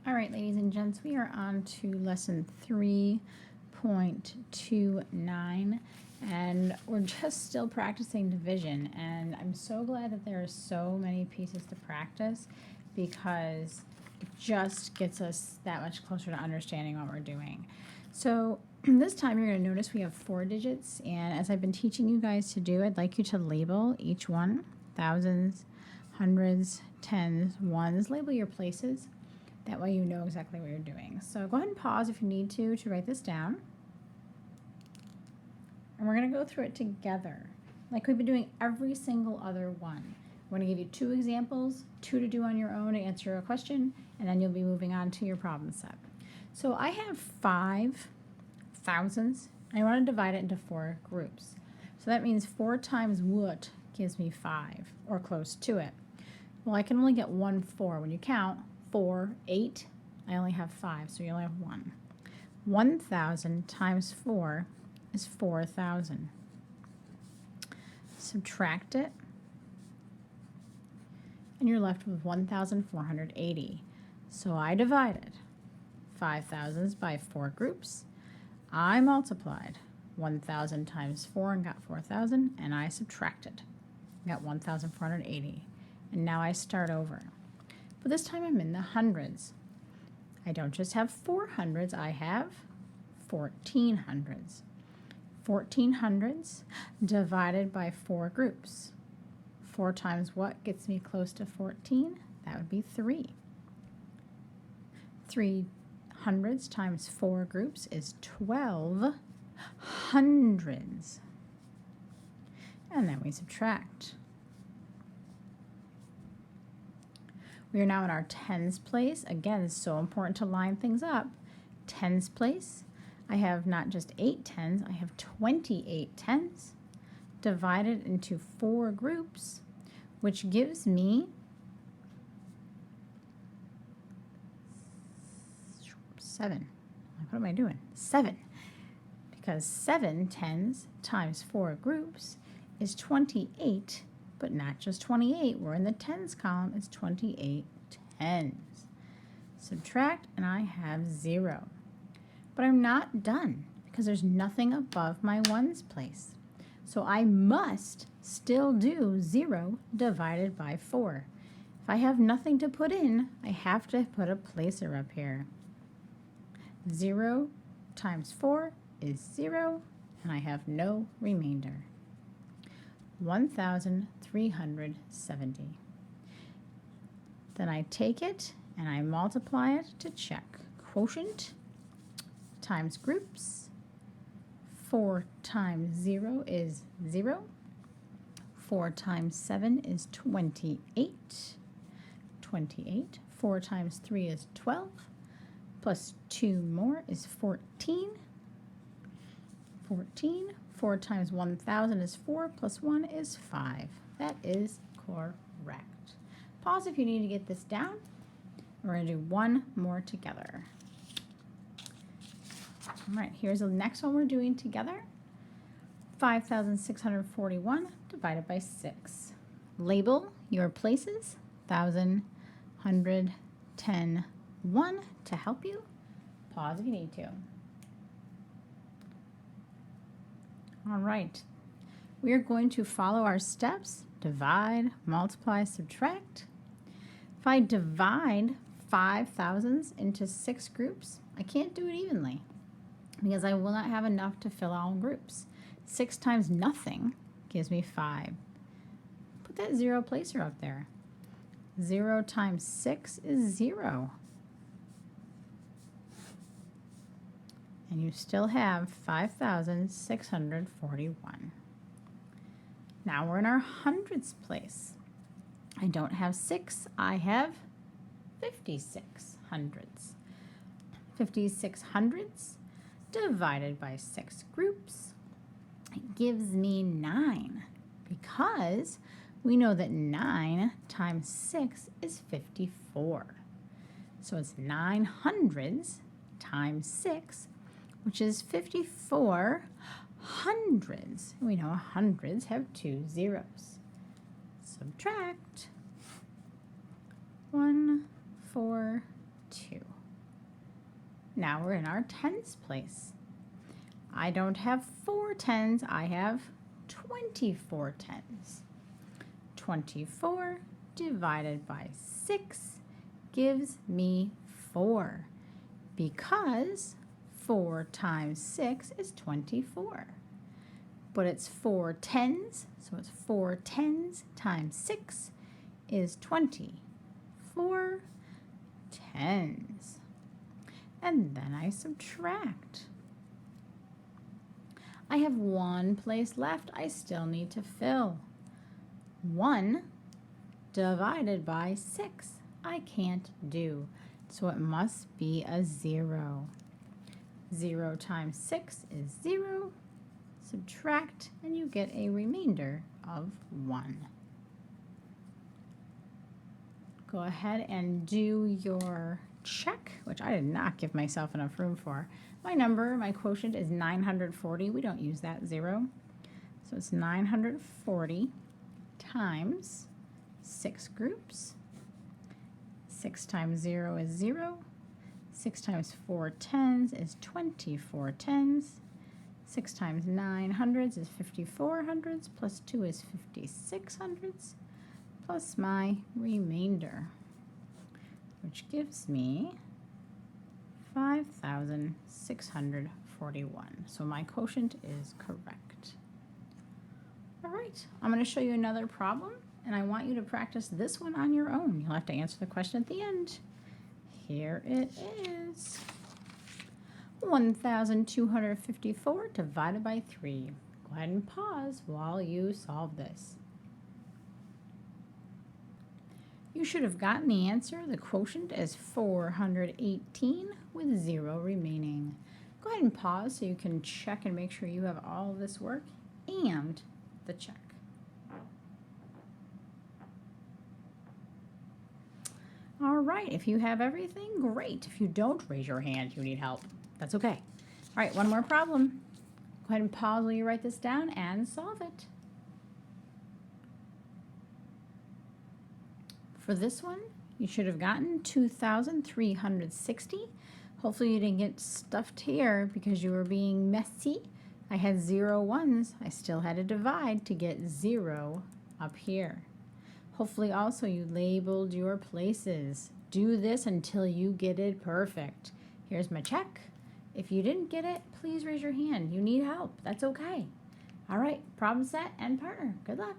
All right, ladies and gents, we are on to lesson 3.29, and we're just still practicing division. And I'm so glad that there are so many pieces to practice because it just gets us that much closer to understanding what we're doing. So this time you're going to notice we have 4 digits, and as I've been teaching you guys to do, I'd like you to label each one: thousands, hundreds, tens, ones. Label your places. That way you know exactly what you're doing. So go ahead and pause if you need to write this down. And we're going to go through it together, like we've been doing every single other one. I'm going to give you 2 examples, 2 to do on your own to answer a question, and then you'll be moving on to your problem set. So I have 5 thousands, and I want to divide it into 4 groups. So that means 4 times what gives me 5, or close to it. Well, I can only get 1 4 when you count. 4, 8, I only have 5, so you only have 1. 1,000 times 4 is 4,000. Subtract it, and you're left with 1,480. So I divided 5,000s by 4 groups. I multiplied 1,000 times 4 and got 4,000, and I subtracted, got 1,480. And now I start over. But this time I'm in the hundreds. I don't just have 4 hundreds, I have 14 hundreds. 14 hundreds divided by 4 groups. 4 times what gets me close to 14? That would be 3. 3 hundreds times 4 groups is 12 hundreds. And then we subtract. We are now in our tens place. Again, it's so important to line things up. Tens place, I have not just 8 tens, I have 28 tens divided into 4 groups, which gives me 7. What am I doing? 7. Because 7 tens times 4 groups is 28. But not just 28. We're in the tens column. It's 28 tens. Subtract, and I have 0. But I'm not done because there's nothing above my ones place. So I must still do 0 divided by 4. If I have nothing to put in, I have to put a placer up here. 0 times 4 is 0, and I have no remainder. 1,370. Then I take it and I multiply it to check. Quotient times groups. 4 times 0 is 0. 4 times 7 is 28. 28. 4 times 3 is 12. Plus 2 more is 14. 14. 4 times 1,000 is 4, plus 1 is 5. That is correct. Pause if you need to get this down. We're going to do one more together. All right, here's the next one we're doing together. 5,641 divided by 6. Label your places: 1,000, 100, 10, 1 to help you. Pause if you need to. All right, we are going to follow our steps: divide, multiply, subtract. If I divide 5,000s into 6 groups, I can't do it evenly because I will not have enough to fill all groups. 6 times nothing gives me 5. Put that 0 placer up there. 0 times 6 is 0. And you still have 5,641. Now we're in our hundreds place. I don't have 6, I have 56 hundreds. 56 hundreds divided by 6 groups, it gives me 9, because we know that 9 times 6 is 54. So it's 9 hundreds times 6, which is 54 hundreds. We know hundreds have 2 zeros. Subtract 1, 4, 2. now we're in our tens place. I don't have 4 tens, I have 24 tens. 24 divided by 6 gives me 4 because 4 times 6 is 24. But it's 4 tens, so it's 4 tens times 6 is 20. 4 tens. And then I subtract. I have 1 place left I still need to fill. 1 divided by 6 I can't do, so it must be a 0. 0 times 6 is 0. Subtract, and you get a remainder of 1. Go ahead and do your check, which I did not give myself enough room for. My number, my quotient is 940. We don't use that 0. So it's 940 times 6 groups. 6 times 0 is 0. 6 times 4 tens is 24 tens. 6 times 9 hundreds is 54 hundreds, plus 2 is 56 hundreds, plus my remainder, which gives me 5,641. So my quotient is correct. All right, I'm going to show you another problem, and I want you to practice this one on your own. You'll have to answer the question at the end. Here it is. 1,254 divided by 3. Go ahead and pause while you solve this. You should have gotten the answer. The quotient is 418 with 0 remaining. Go ahead and pause so you can check and make sure you have all of this work and the check. All right, if you have everything, great. If you don't, raise your hand. You need help. That's okay. All right, one more problem. Go ahead and pause while you write this down and solve it. For this one, you should have gotten 2,360. Hopefully you didn't get stuffed here because you were being messy. I had 0 ones. I still had to divide to get 0 up here. Hopefully also you labeled your places. Do this until you get it perfect. Here's my check. If you didn't get it, please raise your hand. You need help. That's okay. All right, problem set and partner. Good luck.